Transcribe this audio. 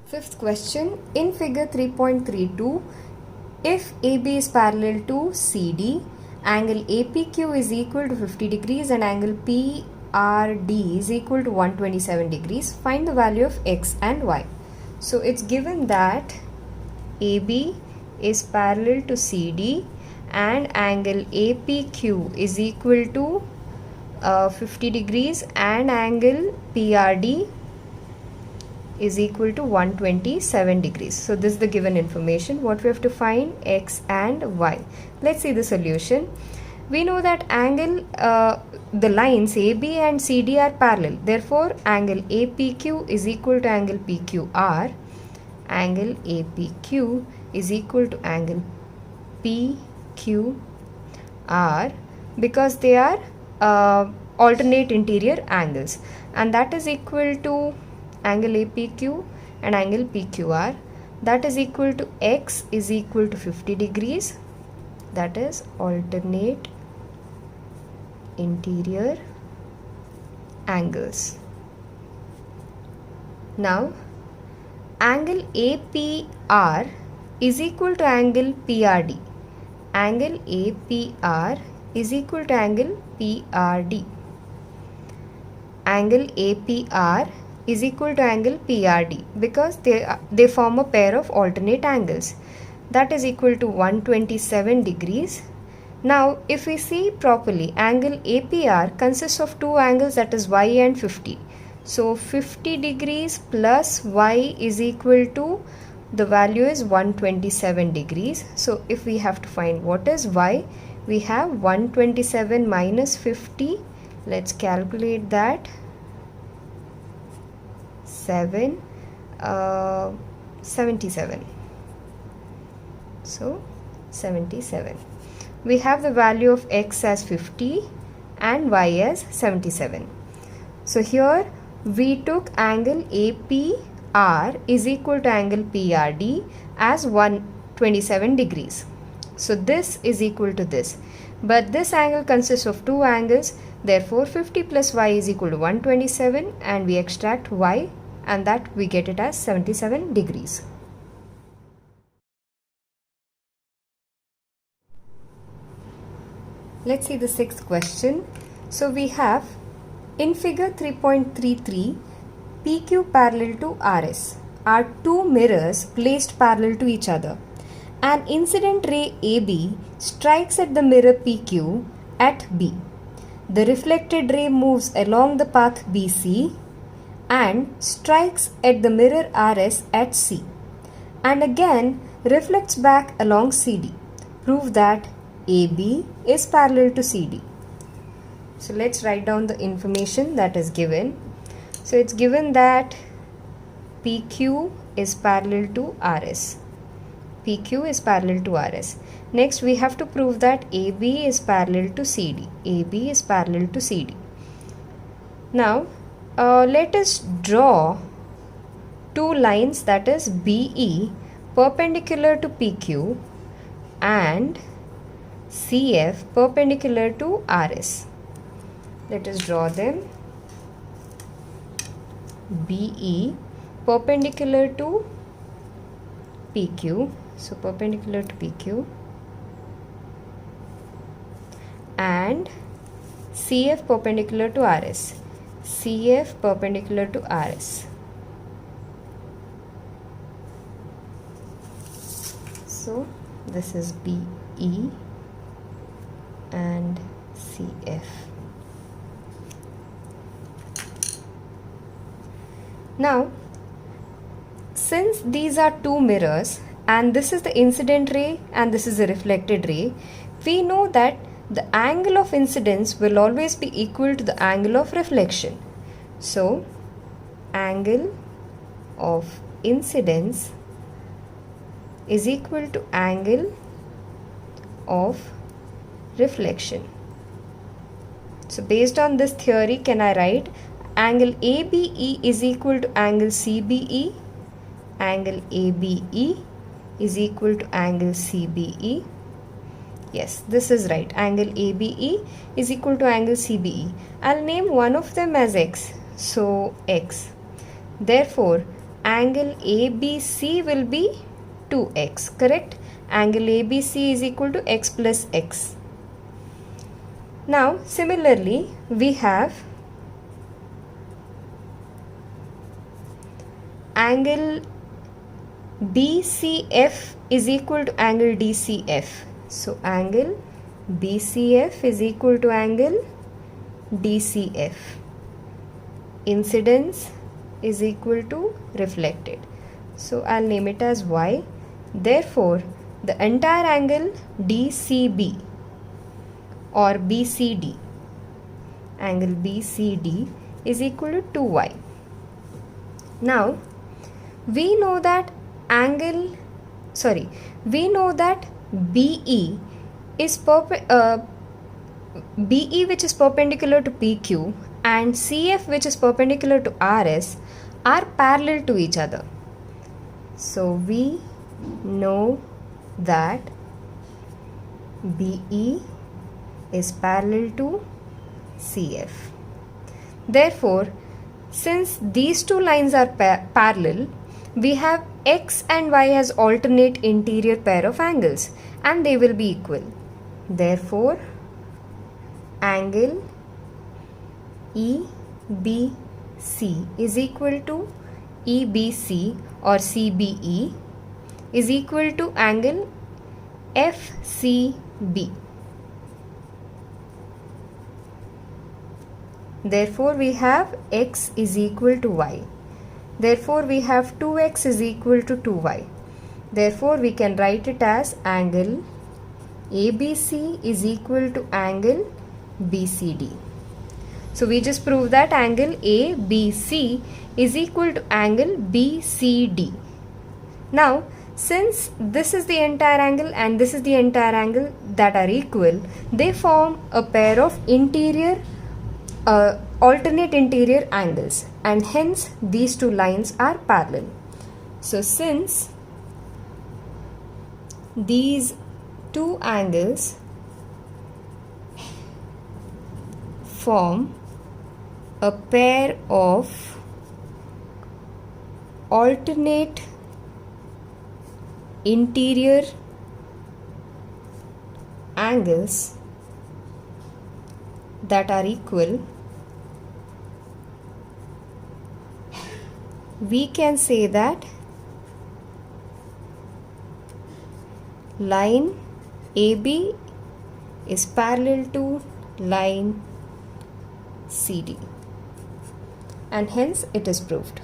Fifth question, in figure 3.32, if AB is parallel to CD, angle APQ is equal to 50 degrees and angle PRD is equal to 127 degrees, find the value of X and Y. So it's given that AB is parallel to CD and angle APQ is equal to 50 degrees and angle PRD is equal to 127 degrees. So this is the given information. What we have to find? X and Y. Let's see the solution. We know that angle, the lines AB and CD are parallel. Therefore, angle APQ is equal to angle PQR. Angle APQ is equal to angle PQR because they are alternate interior angles, and that is equal to angle APQ and angle PQR, that is equal to X is equal to 50 degrees, that is alternate interior angles. Now angle APR is equal to angle PRD. Angle APR is equal to angle PRD. Angle APR is equal to angle PRD because they form a pair of alternate angles, that is equal to 127 degrees. Now if we see properly, angle APR consists of two angles, that is Y and 50. So 50 degrees plus Y is equal to, the value is 127 degrees. So if we have to find what is Y, we have 127 minus 50. Let's calculate that. 77. So 77. We have the value of X as 50 and Y as 77. So here we took angle APR is equal to angle PRD as 127 degrees. So this is equal to this. But this angle consists of two angles. Therefore 50 plus Y is equal to 127, and we extract Y, and that we get it as 77 degrees. Let's see the sixth question. So we have, in figure 3.33, PQ parallel to RS are two mirrors placed parallel to each other. An incident ray AB strikes at the mirror PQ at B. The reflected ray moves along the path BC and strikes at the mirror RS at C, and again reflects back along CD. Prove that AB is parallel to CD. So let's write down the information that is given. So it's given that PQ is parallel to RS. PQ is parallel to RS. Next we have to prove that AB is parallel to CD. AB is parallel to CD. Now let us draw two lines, that is BE perpendicular to PQ and CF perpendicular to RS. Let us draw them. BE perpendicular to PQ, so perpendicular to PQ, and CF perpendicular to RS. CF perpendicular to RS. So this is BE and CF. Now since these are two mirrors and this is the incident ray and this is the reflected ray, we know that the angle of incidence will always be equal to the angle of reflection. So angle of incidence is equal to angle of reflection. So based on this theory, can I write angle ABE is equal to angle CBE? Angle ABE is equal to angle CBE. Yes, this is right. Angle ABE is equal to angle CBE. I'll name one of them as X. So X. Therefore, angle ABC will be 2x, correct? Angle ABC is equal to x plus x. Now similarly we have angle BCF is equal to angle DCF. So angle BCF is equal to angle DCF. Incidence is equal to reflected. So I'll name it as Y. Therefore, the entire angle DCB or BCD, angle BCD is equal to 2y. Now, we know that BE is BE which is perpendicular to PQ and CF which is perpendicular to RS are parallel to each other. So we know that BE is parallel to CF. Therefore, since these two lines are parallel, we have X and Y as alternate interior pair of angles and they will be equal. Therefore, angle EBC is equal to EBC or CBE is equal to angle FCB. Therefore, we have x is equal to y. Therefore, we have 2x is equal to 2y. Therefore, we can write it as angle ABC is equal to angle BCD. So, we just proved that angle ABC is equal to angle BCD. Now, since this is the entire angle and this is the entire angle that are equal, they form a pair of alternate interior angles and hence these two lines are parallel. So since these two angles form a pair of alternate interior angles that are equal, we can say that line AB is parallel to line CD and hence it is proved.